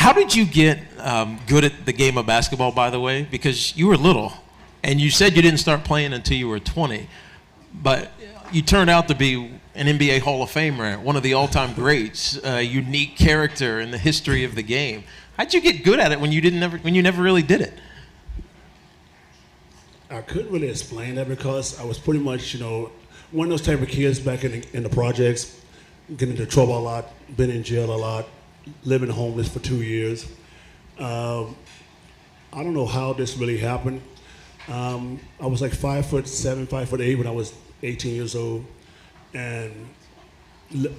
How did you get good at the game of basketball, by the way? Because you were little, and you said you didn't start playing until you were 20, but you turned out to be an NBA Hall of Famer, one of the all-time greats, a unique character in the history of the game. How'd you get good at it when you never really did it? I couldn't really explain that because I was pretty much, one of those type of kids back in the projects, getting into trouble a lot, been in jail a lot, living homeless for 2 years. I don't know how this really happened. I was like 5'7", 5'8" when I was 18 years old, and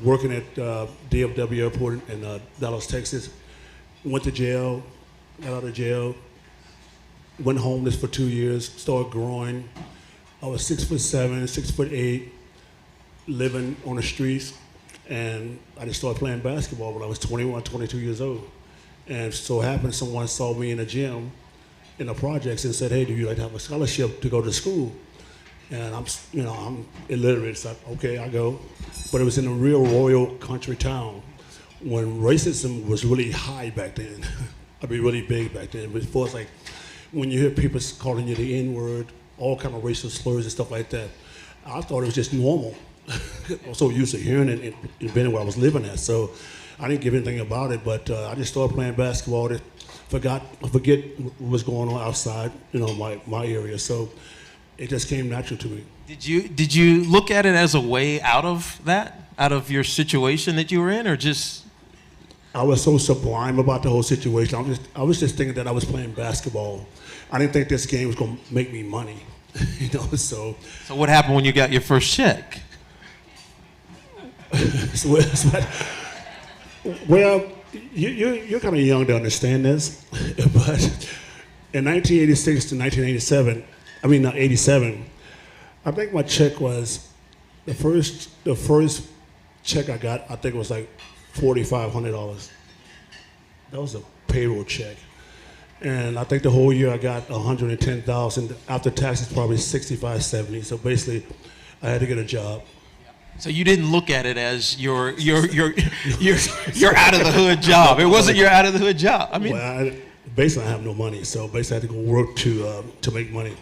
working at DFW Airport in Dallas, Texas. Went to jail, got out of jail, went homeless for 2 years, started growing. I was 6'7", 6'8", living on the streets, and I just started playing basketball when I was 21, 22 years old. And so happened someone saw me in a gym in the projects and said, "Hey, do you like to have a scholarship to go to school?" And I'm illiterate, so okay, I go. But it was in a real royal country town when racism was really high back then. I mean, really big back then. Before, it's like when you hear people calling you the N-word, all kind of racial slurs and stuff like that, I thought it was just normal. I was so used to hearing it in being where I was living at, so I didn't give anything about it. But I just started playing basketball. I forget what was going on outside, my area. So it just came natural to me. Did you look at it as a way out of that, out of your situation that you were in, or just? I was so sublime about the whole situation. I was just thinking that I was playing basketball. I didn't think this game was going to make me money, So what happened when you got your first check? Well, you're kind of young to understand this, but in 1986 to 1987, 87, I think my check was the first check I got. I think it was like $4,500. That was a payroll check, and I think the whole year I got $110,000 after taxes, probably $65,000, $70,000. So basically, I had to get a job. So you didn't look at it as your out of the hood job. It wasn't your out of the hood job. Basically I have no money, so basically I had to go work to make money.